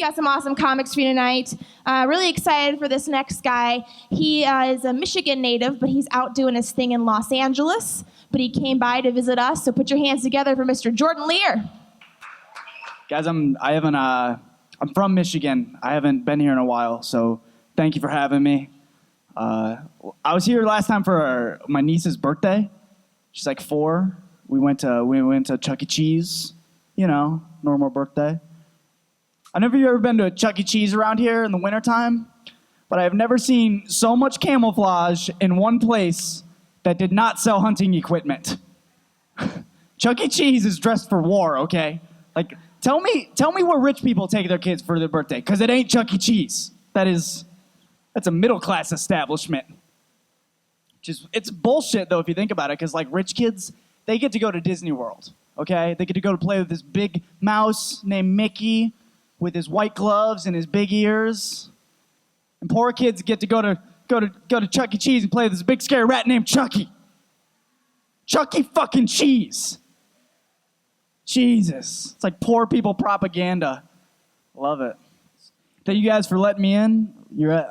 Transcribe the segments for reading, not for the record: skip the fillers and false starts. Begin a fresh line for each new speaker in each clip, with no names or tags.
got some awesome comics for you tonight. Really excited for this next guy. He is a Michigan native, but he's out doing his thing in Los Angeles. But he came by to visit us, so put your hands together for Mr. Jordan Leer.
Guys, I'm from Michigan. I haven't been here in a while, so thank you for having me. I was here last time for my niece's birthday. She's like 4. We went to Chuck E. Cheese, normal birthday. I've never ever been to a Chuck E. Cheese around here in the wintertime, but I've never seen so much camouflage in one place that did not sell hunting equipment. Chuck E. Cheese is dressed for war, okay? Like, tell me where rich people take their kids for their birthday, because it ain't Chuck E. Cheese. That's a middle-class establishment. It's bullshit, though, if you think about it, because, like, rich kids, they get to go to Disney World, okay? They get to go to play with this big mouse named Mickey with his white gloves and his big ears. And poor kids get to go to Chuck E. Cheese and play with this big scary rat named Chucky. Chucky fucking Cheese. Jesus. It's like poor people propaganda. Love it. Thank you guys for letting me in. You're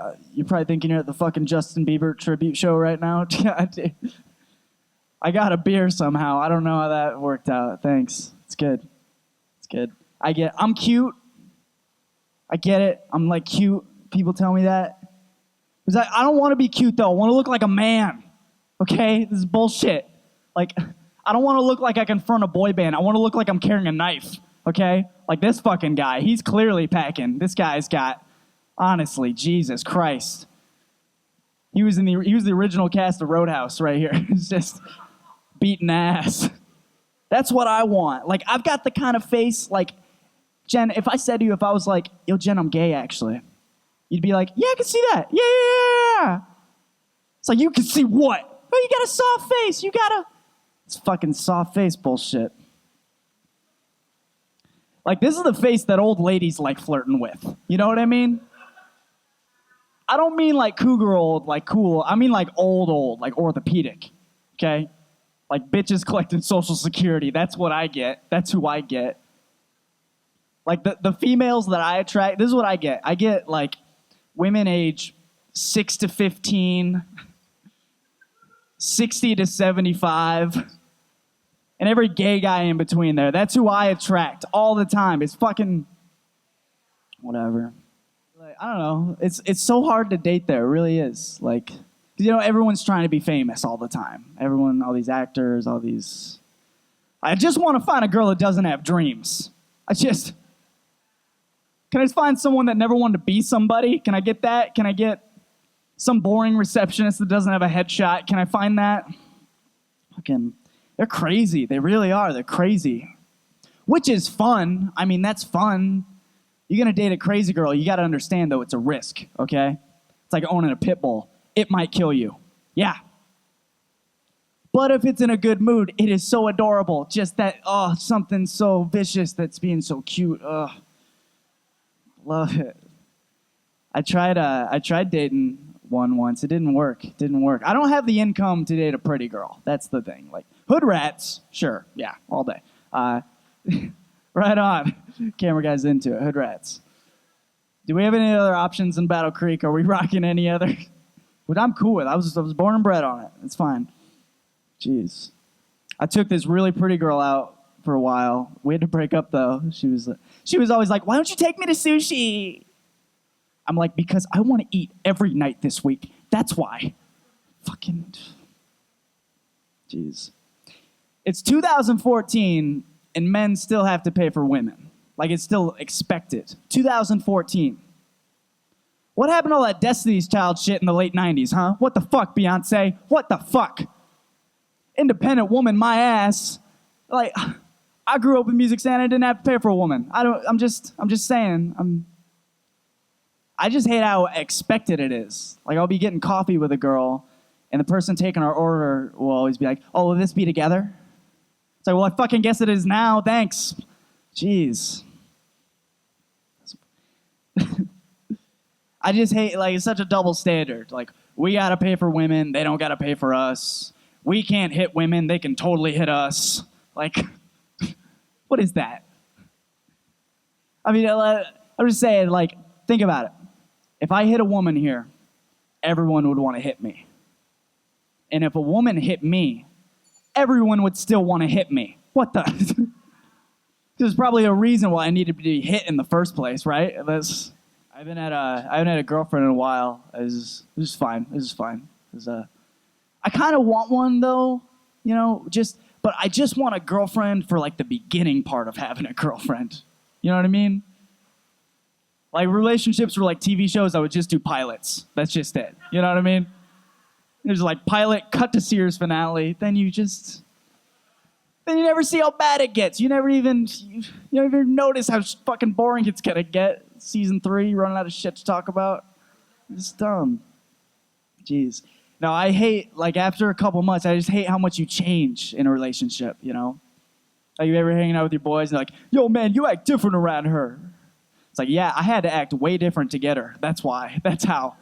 probably thinking you're at the fucking Justin Bieber tribute show right now. I got a beer somehow. I don't know how that worked out. Thanks. It's good. I'm cute. I get it. I'm like cute. People tell me that. Because I don't want to be cute though. I want to look like a man. Okay? This is bullshit. Like, I don't want to look like I confront a boy band. I want to look like I'm carrying a knife. Okay? Like this fucking guy. He's clearly packing. This guy's got, honestly, Jesus Christ. He was the original cast of Roadhouse right here. It's just beating ass. That's what I want. Like, I've got the kind of face, like, Jen, if I said to you, if I was like, yo, Jen, I'm gay, actually. You'd be like, yeah, I can see that. Yeah. It's like, you can see what? Oh, you got a soft face. It's fucking soft face bullshit. Like, this is the face that old ladies like flirting with. You know what I mean? I don't mean like cougar old, like cool. I mean like old, like orthopedic. Okay? Like bitches collecting Social Security. That's what I get. That's who I get. Like the females that I attract, this is what I get. I get like women age 6 to 15, 60 to 75, and every gay guy in between there. That's who I attract all the time. It's fucking whatever. Like, I don't know. It's so hard to date there. It really is. Like, everyone's trying to be famous all the time. All these actors, I just want to find a girl that doesn't have dreams. Can I just find someone that never wanted to be somebody? Can I get that? Can I get some boring receptionist that doesn't have a headshot? Can I find that? Fucking, they're crazy. They really are. They're crazy. Which is fun. I mean, that's fun. You're going to date a crazy girl. You got to understand, though, it's a risk, okay? It's like owning a pit bull. It might kill you. Yeah. But if it's in a good mood, it is so adorable. Just that, something so vicious that's being so cute. Love it. I tried dating one once. It didn't work. I don't have the income to date a pretty girl. That's the thing. Like, hood rats, sure. Yeah, all day. Right on. Camera guy's into it. Hood rats. Do we have any other options in Battle Creek? Are we rocking any other? What I'm cool with. I was born and bred on it. It's fine. Jeez. I took this really pretty girl out for a while. We had to break up, though. She was always like, why don't you take me to sushi? I'm like, because I want to eat every night this week. That's why. Fucking. Jeez. It's 2014, and men still have to pay for women. Like, it's still expected. 2014. What happened to all that Destiny's Child shit in the late 90s, huh? What the fuck, Beyonce? What the fuck? Independent woman, my ass. Like, I grew up with music saying I didn't have to pay for a woman. I'm just saying. I just hate how expected it is. Like, I'll be getting coffee with a girl, and the person taking our order will always be like, oh, will this be together? It's like, well, I fucking guess it is now. Thanks. Jeez. I just hate, like, it's such a double standard. Like, we gotta pay for women, they don't gotta pay for us. We can't hit women, they can totally hit us. Like, what is that? I mean, I'm just saying, like, think about it. If I hit a woman here, everyone would want to hit me. And if a woman hit me, everyone would still want to hit me. What the? There's probably a reason why I needed to be hit in the first place, right? I haven't had a girlfriend in a while. This is fine. I kind of want one though, but I just want a girlfriend for like the beginning part of having a girlfriend. You know what I mean? Like relationships were like TV shows. I would just do pilots. That's just it. You know what I mean? There's like pilot, cut to series finale. Then you never see how bad it gets. You never even notice how fucking boring it's gonna get. Season 3, running out of shit to talk about. It's dumb. Jeez. No, I hate, like, after a couple months, I just hate how much you change in a relationship, Like, you ever hanging out with your boys and they're like, yo, man, you act different around her. It's like, yeah, I had to act way different to get her. That's why. That's how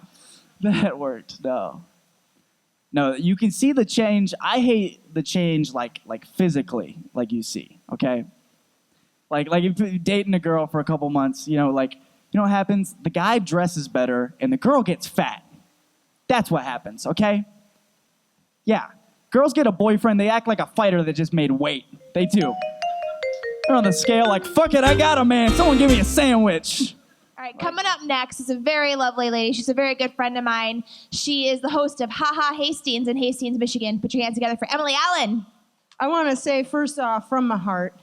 that worked. No, you can see the change. I hate the change, like physically, like you see, okay? Like if you're dating a girl for a couple months, what happens? The guy dresses better and the girl gets fat. That's what happens, okay? Yeah. Girls get a boyfriend, they act like a fighter that just made weight. They do. They're on the scale like, fuck it, I got a man. Someone give me a sandwich.
All right, coming up next is a very lovely lady. She's a very good friend of mine. She is the host of Ha Ha Hastings in Hastings, Michigan. Put your hands together for Emily Allyn.
I want to say, first off, from my heart,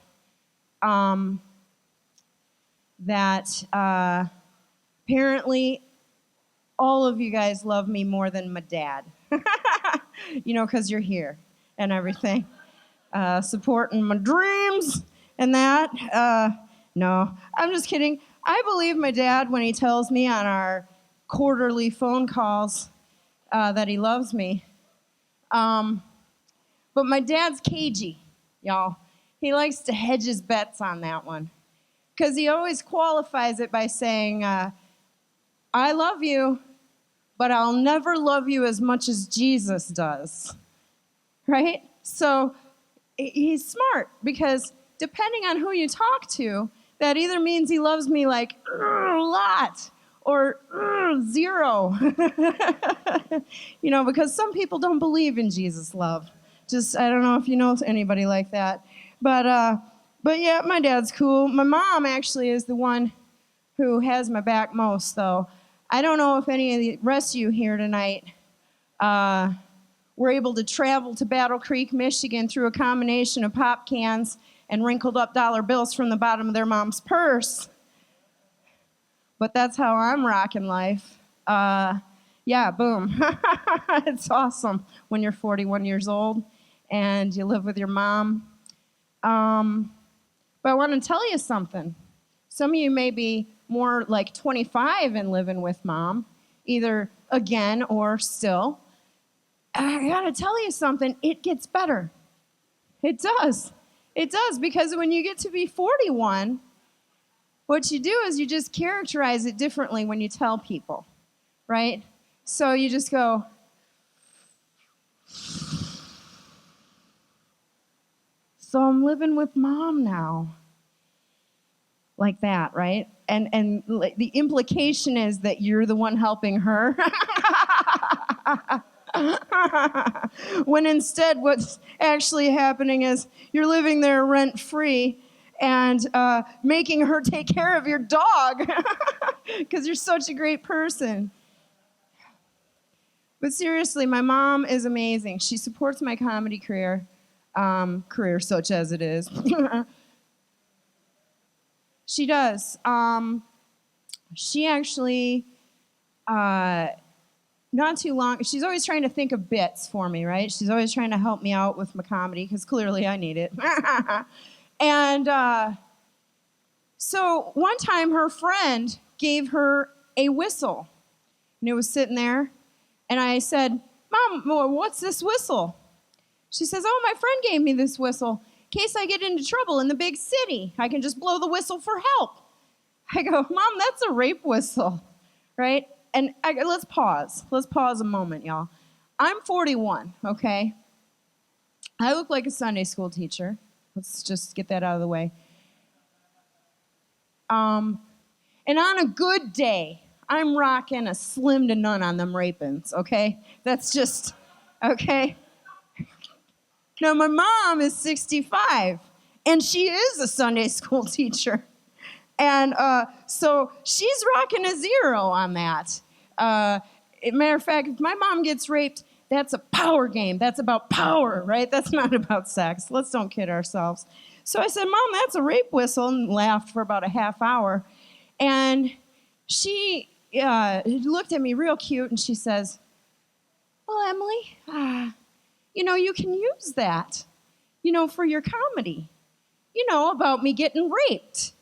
that apparently all of you guys love me more than my dad. Because you're here and everything. Supporting my dreams and that. No, I'm just kidding. I believe my dad when he tells me on our quarterly phone calls that he loves me. But my dad's cagey, y'all. He likes to hedge his bets on that one. Because he always qualifies it by saying, I love you, but I'll never love you as much as Jesus does. Right? So he's smart because depending on who you talk to, that either means he loves me like a lot or 0. Because some people don't believe in Jesus' love. I don't know if you know anybody like that. But yeah, my dad's cool. My mom actually is the one who has my back most, though. I don't know if any of the rest of you here tonight were able to travel to Battle Creek, Michigan through a combination of pop cans and wrinkled up dollar bills from the bottom of their mom's purse. But that's how I'm rocking life. Yeah, boom. It's awesome when you're 41 years old and you live with your mom. But I want to tell you something. Some of you may be more like 25 and living with mom, either again or still. I got to tell you something. It gets better. It does. It does, because when you get to be 41, what you do is you just characterize it differently when you tell people, right? So you just go, so I'm living with mom now. Like that, right? And the implication is that you're the one helping her. When instead what's actually happening is you're living there rent-free and making her take care of your dog because you're such a great person. But seriously, my mom is amazing. She supports my comedy career such as it is. She does. She actually... not too long, she's always trying to think of bits for me, right? She's always trying to help me out with my comedy, because clearly I need it. And so one time her friend gave her a whistle, and it was sitting there, and I said, Mom, what's this whistle? She says, oh, my friend gave me this whistle in case I get into trouble in the big city. I can just blow the whistle for help. I go, Mom, that's a rape whistle, right? And let's pause. Let's pause a moment, y'all. I'm 41, okay? I look like a Sunday school teacher. Let's just get that out of the way. And And on a good day, I'm rocking a slim to none on them rapins, okay? That's just, okay? Now, my mom is 65, and she is a Sunday school teacher. And so she's rocking a 0 on that. Matter of fact, if my mom gets raped, that's a power game. That's about power, right? That's not about sex. Let's don't kid ourselves. So I said, Mom, that's a rape whistle, and laughed for about a half hour. And she looked at me real cute, and she says, well, Emily, you can use that, for your comedy, about me getting raped.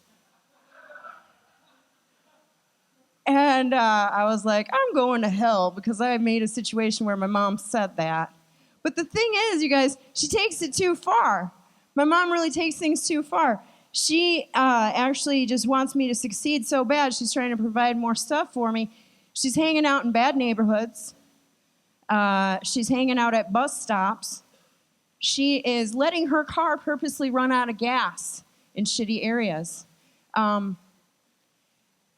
And I was like, I'm going to hell because I made a situation where my mom said that. But the thing is, you guys, she takes it too far. My mom really takes things too far. She actually just wants me to succeed so bad. She's trying to provide more stuff for me. She's hanging out in bad neighborhoods. She's hanging out at bus stops. She is letting her car purposely run out of gas in shitty areas.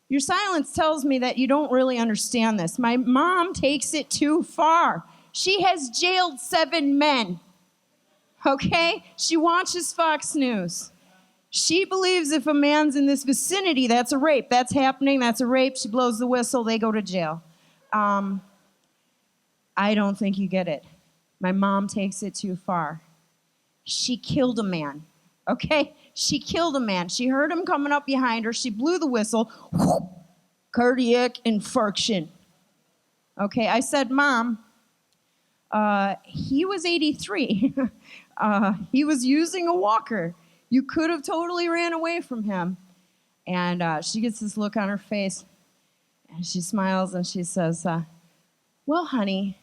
Your silence tells me that you don't really understand this. My mom takes it too far. She has jailed 7 men, okay? She watches Fox News. She believes if a man's in this vicinity, that's a rape. That's happening, that's a rape. She blows the whistle, they go to jail. I don't think you get it. My mom takes it too far. She killed a man, okay? She killed a man. She heard him coming up behind her. She blew the whistle. Whoop, cardiac infarction. Okay, I said, Mom, he was 83. He was using a walker. You could have totally ran away from him. And she gets this look on her face, and she smiles, and she says, well, honey,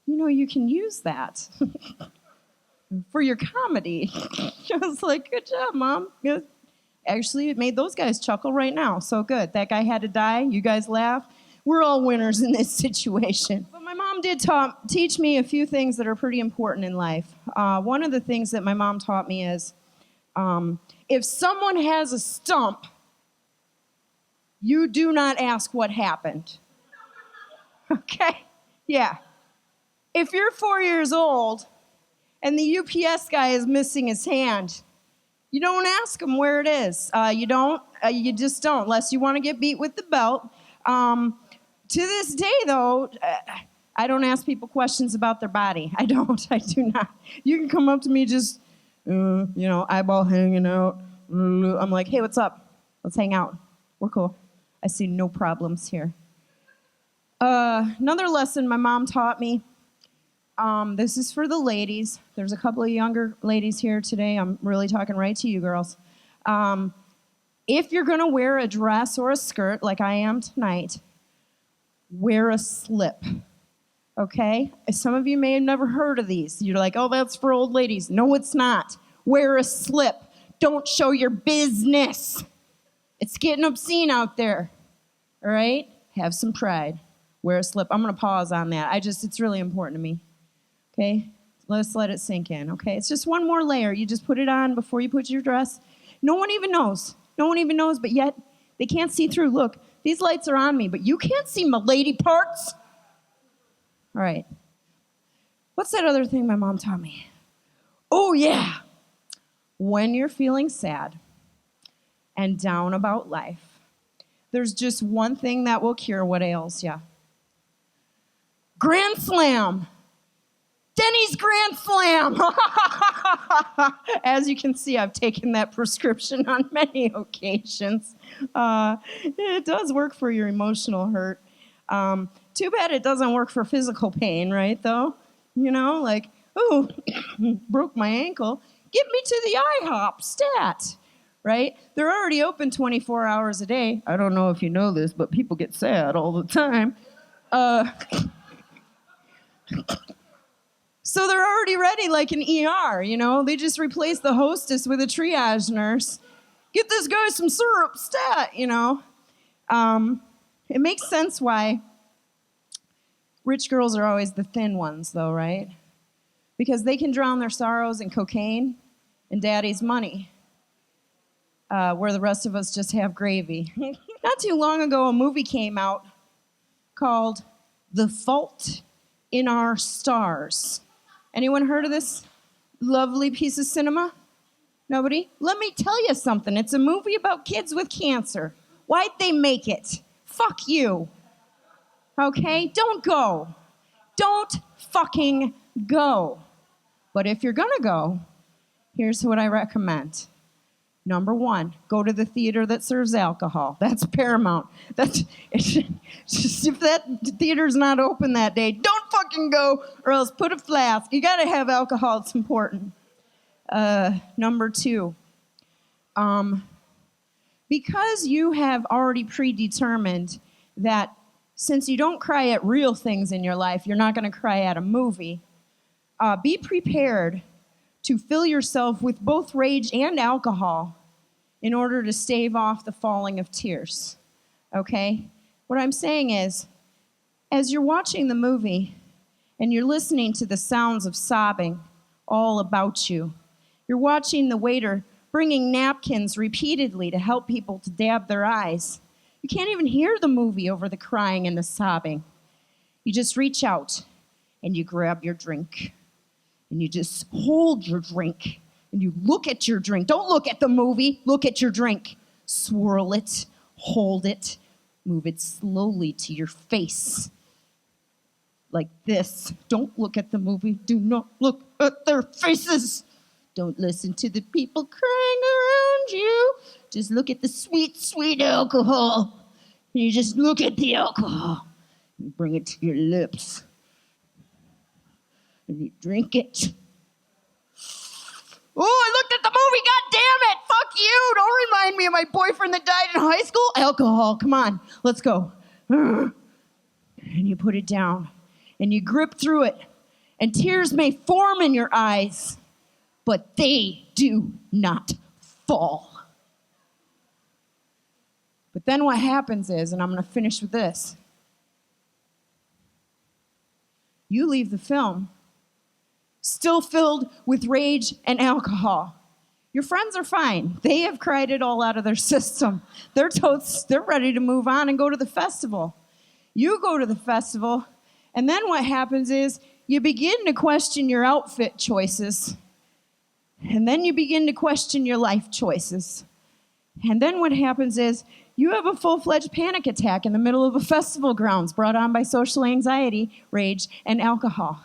you can use that for your comedy. I was like, good job, Mom. Good. Actually, it made those guys chuckle right now. So good. That guy had to die. You guys laugh. We're all winners in this situation. But my mom did teach me a few things that are pretty important in life. One of the things that my mom taught me is if someone has a stump, you do not ask what happened. Okay? Yeah. If you're 4 years old and the UPS guy is missing his hand, you don't ask him where it is. You just don't, unless you want to get beat with the belt. To this day, though, I don't ask people questions about their body. I do not. You can come up to me just, eyeball hanging out. I'm like, hey, what's up? Let's hang out. We're cool. I see no problems here. Another lesson my mom taught me, this is for the ladies. There's a couple of younger ladies here today. I'm really talking right to you girls. If you're going to wear a dress or a skirt like I am tonight, wear a slip, okay? Some of you may have never heard of these. You're like, oh, that's for old ladies. No, it's not. Wear a slip. Don't show your business. It's getting obscene out there, all right? Have some pride. Wear a slip. I'm going to pause on that. It's really important to me, okay? Let's let it sink in, okay? It's just one more layer. You just put it on before you put your dress. No one even knows. No one even knows, but yet they can't see through. Look, these lights are on me, but you can't see my lady parts. All right. What's that other thing my mom taught me? Oh, yeah. When you're feeling sad and down about life, there's just one thing that will cure what ails you. Grand Slam. Denny's Grand Slam. As you can see, I've taken that prescription on many occasions. It does work for your emotional hurt. Too bad it doesn't work for physical pain, right, though? Like, oh, broke my ankle. Get me to the IHOP stat, right? They're already open 24 hours a day. I don't know if you know this, but people get sad all the time. So they're already ready like an ER, They just replaced the hostess with a triage nurse. Get this guy some syrup, stat, It makes sense why rich girls are always the thin ones, though, right? Because they can drown their sorrows in cocaine and daddy's money, where the rest of us just have gravy. Not too long ago, a movie came out called The Fault in Our Stars. Anyone heard of this lovely piece of cinema? Nobody? Let me tell you something. It's a movie about kids with cancer. Why'd they make it? Fuck you. Okay? Don't go. Don't fucking go. But if you're gonna go, here's what I recommend. Number one, go to the theater that serves alcohol. That's paramount. Just if that theater's not open that day, don't fucking go, or else put a flask. You gotta have alcohol, it's important. Number two, because you have already predetermined that since you don't cry at real things in your life, you're not gonna cry at a movie, be prepared to fill yourself with both rage and alcohol in order to stave off the falling of tears, okay? What I'm saying is, as you're watching the movie and you're listening to the sounds of sobbing all about you, you're watching the waiter bringing napkins repeatedly to help people to dab their eyes. You can't even hear the movie over the crying and the sobbing. You just reach out and you grab your drink. And you just hold your drink, and you look at your drink. Don't look at the movie, look at your drink. Swirl it, hold it, move it slowly to your face. Like this. Don't look at the movie, do not look at their faces. Don't listen to the people crying around you. Just look at the sweet, sweet alcohol. And you just look at the alcohol and bring it to your lips. And you drink it. Oh, I looked at the movie, god damn it! Fuck you! Don't remind me of my boyfriend that died in high school. Alcohol, come on, let's go. And you put it down, and you grip through it, and tears may form in your eyes, but they do not fall. But then what happens is, and I'm gonna finish with this, you leave the film still filled with rage and alcohol. Your friends are fine. They have cried it all out of their system. They're ready to move on and go to the festival. You go to the festival, and then what happens is you begin to question your outfit choices. And then you begin to question your life choices. And then what happens is you have a full-fledged panic attack in the middle of a festival grounds brought on by social anxiety, rage, and alcohol.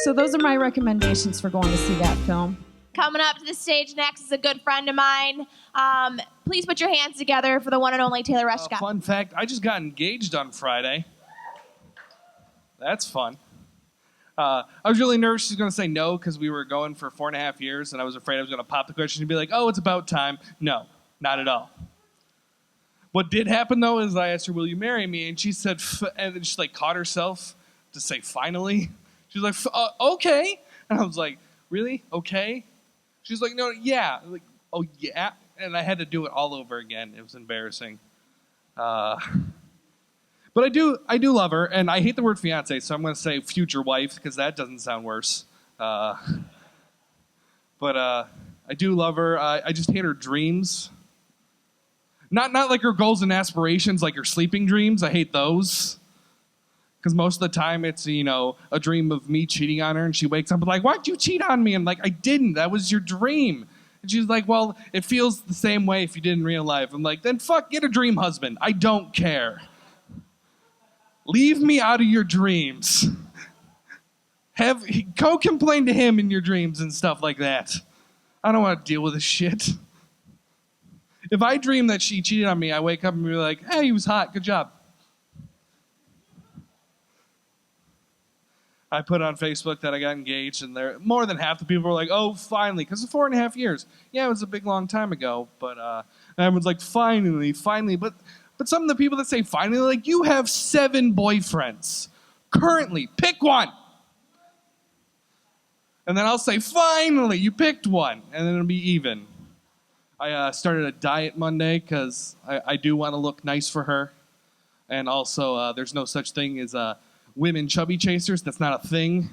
So those are my recommendations for going to see that film.
Coming up to the stage next is a good friend of mine. Please put your hands together for the one and only Taylor Reschka.
Fun fact, I just got engaged on Friday. That's fun. I was really nervous she was going to say no because we were going for 4.5 years, and I was afraid I was going to pop the question and be like, oh, it's about time. No, not at all. What did happen, though, is I asked her, will you marry me? And she said, and then she caught herself to say finally. She was like, okay. And I was like, really? Okay? She's like, no, yeah. I'm like, oh, yeah? And I had to do it all over again. It was embarrassing. But I do love her, and I hate the word fiance, so I'm going to say future wife, because that doesn't sound worse. But I do love her. I just hate her dreams. Not like her goals and aspirations, like her sleeping dreams. I hate those. Because most of the time it's, a dream of me cheating on her, and she wakes up and like, why'd you cheat on me? I'm like, I didn't. That was your dream. And she's like, well, it feels the same way if you did in real life. I'm like, then fuck, get a dream husband. I don't care. Leave me out of your dreams. Go complain to him in your dreams and stuff like that. I don't want to deal with this shit. If I dream that she cheated on me, I wake up and be like, hey, he was hot. Good job. I put on Facebook that I got engaged, and more than half the people were like, oh, finally, because it's 4.5 years. Yeah, it was a big, long time ago, but everyone's like, finally. But some of the people that say finally, like, you have 7 boyfriends. Currently, pick one. And then I'll say, finally, you picked one. And then it'll be even. I started a diet Monday because I do want to look nice for her. And also, there's no such thing as women chubby chasers. That's not a thing.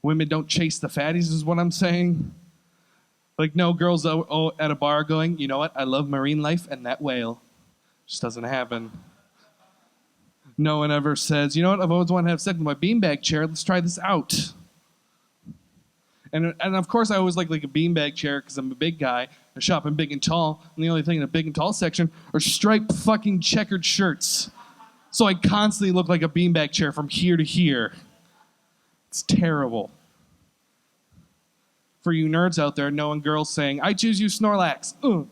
Women don't chase the fatties is what I'm saying. Like, no girls at a bar going, you know what? I love marine life and that whale. Just doesn't happen. No one ever says, you know what? I've always wanted to have sex with my beanbag chair. Let's try this out. And of course, I always like a beanbag chair because I'm a big guy. I shop in big and tall. And the only thing in the big and tall section are striped fucking checkered shirts. So I constantly look like a beanbag chair from here to here. It's terrible. For you nerds out there knowing girls saying, I choose you, Snorlax. Ugh.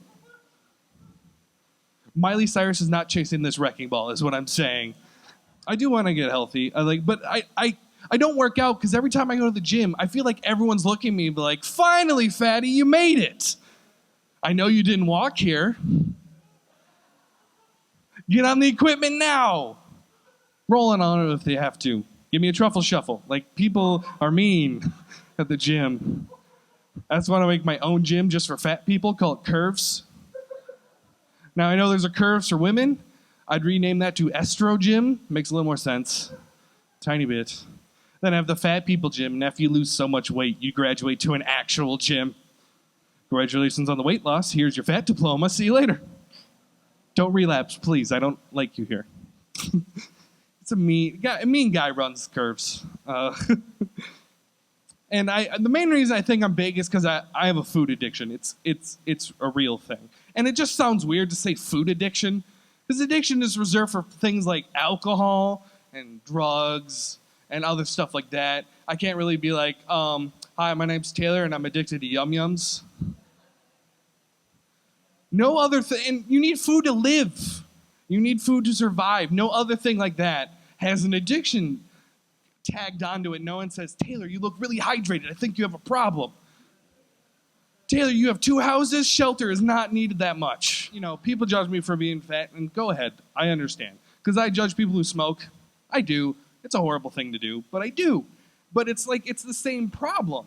Miley Cyrus is not chasing this wrecking ball, is what I'm saying. I do want to get healthy. But I don't work out because every time I go to the gym, I feel like everyone's looking at me and be like, finally, fatty, you made it. I know you didn't walk here. Get on the equipment now. Rolling on it if they have to. Give me a truffle shuffle. Like, people are mean at the gym. That's why I make my own gym just for fat people, call it Curves. Now, I know there's a Curves for women. I'd rename that to Estro Gym. Makes a little more sense. Tiny bit. Then I have the fat people gym, and after you lose so much weight, you graduate to an actual gym. Congratulations on the weight loss. Here's your fat diploma. See you later. Don't relapse, please. I don't like you here. It's a mean guy runs Curves. And the main reason I think I'm big is because I have a food addiction. It's a real thing. And it just sounds weird to say food addiction, because addiction is reserved for things like alcohol and drugs and other stuff like that. I can't really be like, hi, my name's Taylor and I'm addicted to Yum Yums. No other thing, and you need food to live. You need food to survive. No other thing like that has an addiction tagged onto it. No one says, Taylor, you look really hydrated. I think you have a problem. Taylor, you have 2 houses. Shelter is not needed that much. You know, people judge me for being fat, and go ahead. I understand. Because I judge people who smoke. I do. It's a horrible thing to do, but I do. But it's the same problem.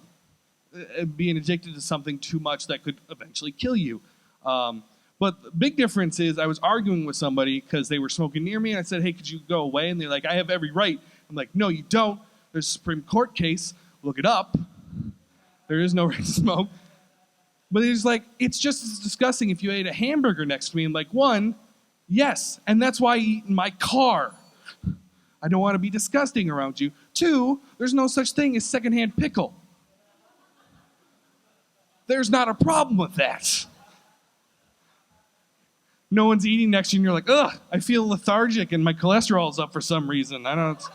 Being addicted to something too much that could eventually kill you. But the big difference is I was arguing with somebody because they were smoking near me, and I said, hey, could you go away? And they're like, I have every right. I'm like, no, you don't. There's a Supreme Court case. Look it up. There is no right to smoke. But he's like, it's just as disgusting if you ate a hamburger next to me. I'm like, one, yes, and that's why I eat in my car. I don't want to be disgusting around you. 2, there's no such thing as secondhand pickle. There's not a problem with that. No one's eating next to you and you're like, ugh, I feel lethargic and my cholesterol's up for some reason. I don't know.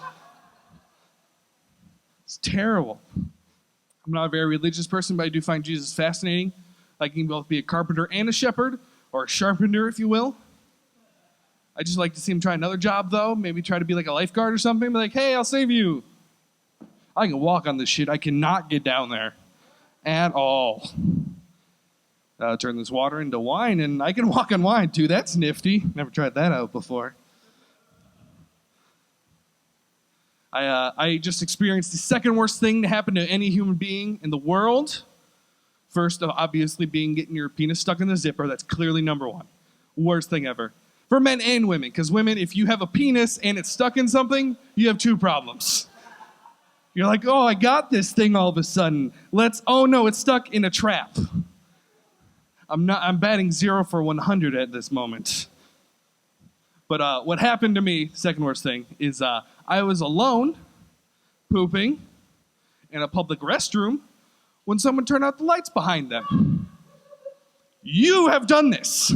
It's terrible. I'm not a very religious person, but I do find Jesus fascinating. I can both be a carpenter and a shepherd, or a sharpenter, if you will. I just like to see him try another job, though. Maybe try to be like a lifeguard or something. Be like, hey, I'll save you. I can walk on this shit. I cannot get down there at all. Turn this water into wine, and I can walk on wine, too. That's nifty. Never tried that out before. I just experienced the second worst thing to happen to any human being in the world. First, obviously, getting your penis stuck in the zipper. That's clearly number 1. Worst thing ever. For men and women. Because women, if you have a penis and it's stuck in something, you have 2 problems. You're like, oh, I got this thing all of a sudden. Oh no, it's stuck in a trap. I'm batting 0 for 100 at this moment. But what happened to me, second worst thing, is I was alone, pooping, in a public restroom, when someone turned out the lights behind them. You have done this.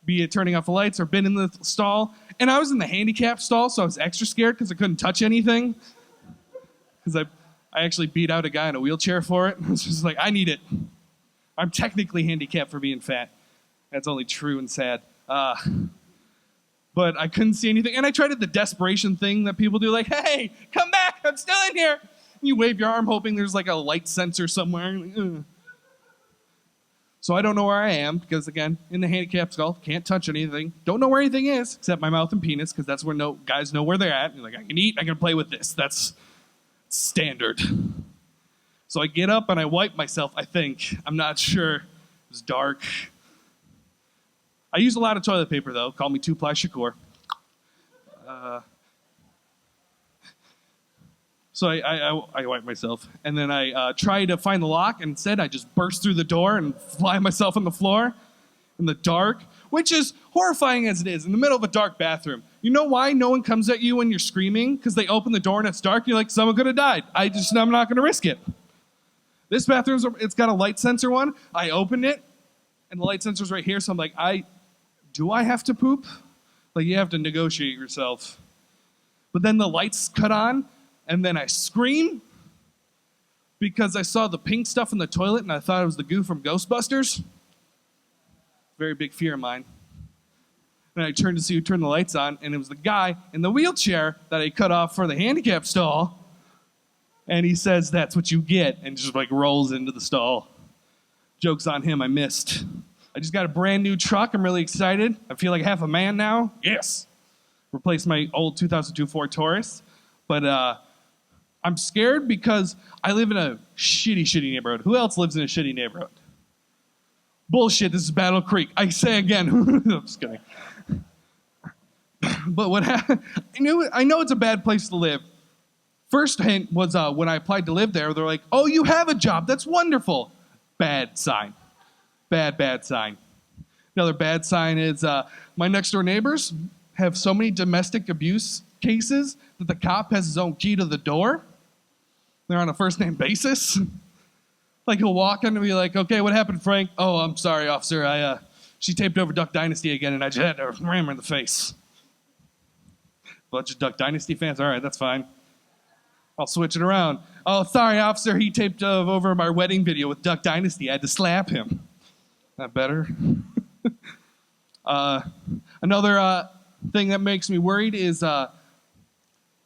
Be it turning off the lights or been in the stall. And I was in the handicap stall, so I was extra scared because I couldn't touch anything. Because I actually beat out a guy in a wheelchair for it. I was just like, I need it. I'm technically handicapped for being fat. That's only true and sad. But I couldn't see anything. And I tried the desperation thing that people do, like, hey, come back, I'm still in here. And you wave your arm hoping there's like a light sensor somewhere. Like, so I don't know where I am because, again, in the handicapped stall, can't touch anything. Don't know where anything is except my mouth and penis because that's where guys know where they're at. You're like, I can eat, I can play with this. That's standard. So I get up and I wipe myself, I think. I'm not sure. It was dark. I use a lot of toilet paper, though. Call me 2-ply Shakur. So I wipe myself, and then I try to find the lock, and instead I just burst through the door and fly myself on the floor in the dark, which is horrifying as it is, in the middle of a dark bathroom. You know why no one comes at you when you're screaming? Because they open the door and it's dark, and you're like, someone could have died. I'm not going to risk it. This bathroom's, it's got a light sensor one. I opened it, and the light sensor's right here, so I'm like, do I have to poop? Like, you have to negotiate yourself. But then the lights cut on, and then I scream because I saw the pink stuff in the toilet and I thought it was the goo from Ghostbusters. Very big fear of mine. And I turned to see who turned the lights on, and it was the guy in the wheelchair that I cut off for the handicap stall. And he says, "That's what you get," and just like rolls into the stall. Joke's on him, I missed. I just got a brand new truck. I'm really excited. I feel like half a man now. Yes. Replaced my old 2002 Ford Taurus. But I'm scared because I live in a shitty neighborhood. Who else lives in a shitty neighborhood? Bullshit, this is Battle Creek. I say again. I'm just kidding. But what happened, I know it's a bad place to live. First hint was when I applied to live there, they're like, "Oh, you have a job. That's wonderful." Bad sign. Bad sign. Another bad sign is my next door neighbors have so many domestic abuse cases that the cop has his own key to the door. They're on a first name basis. Like, he'll walk in and be like, "Okay, what happened, Frank?" "Oh, I'm sorry, officer. She taped over Duck Dynasty again, and I just had to ram her in the face." Bunch of Duck Dynasty fans? All right, that's fine. I'll switch it around. "Oh, sorry, officer. He taped over my wedding video with Duck Dynasty. I had to slap him." That better? Another thing that makes me worried is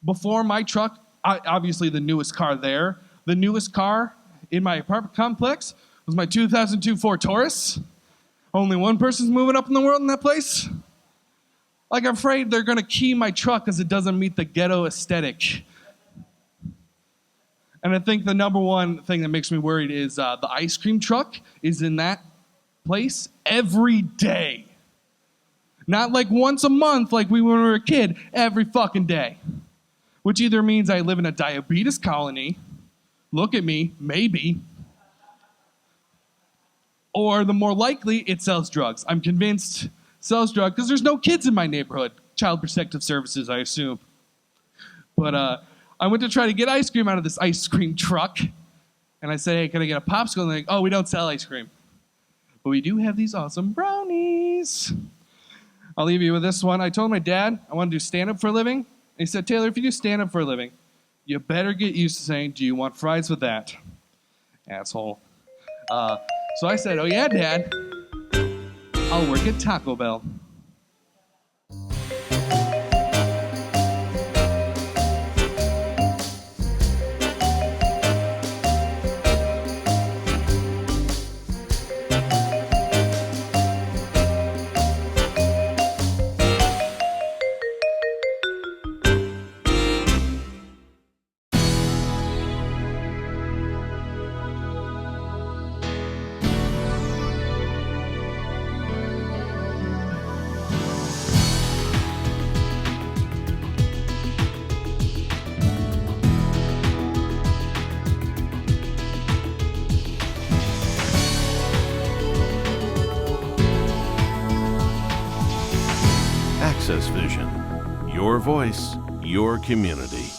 before my truck, obviously the newest car there, the newest car in my apartment complex was my 2002 Ford Taurus. Only one person's moving up in the world in that place. Like, I'm afraid they're going to key my truck because it doesn't meet the ghetto aesthetic. And I think the number one thing that makes me worried is the ice cream truck is in that place every day. Not like once a month like when we were a kid, every fucking day. Which either means I live in a diabetes colony, look at me, maybe, or the more likely, it sells drugs. I'm convinced it sells drugs because there's no kids in my neighborhood. Child Protective Services, I assume. But I went to try to get ice cream out of this ice cream truck, and I said, "Hey, can I get a popsicle?" And they're like, "Oh, we don't sell ice cream. But we do have these awesome brownies." I'll leave you with this one. I told my dad I want to do stand-up for a living. And he said, "Taylor, if you do stand-up for a living, you better get used to saying, 'Do you want fries with that?'" Asshole. So I said, "Oh yeah, Dad. I'll work at Taco Bell."
Access Vision. Your voice, your community.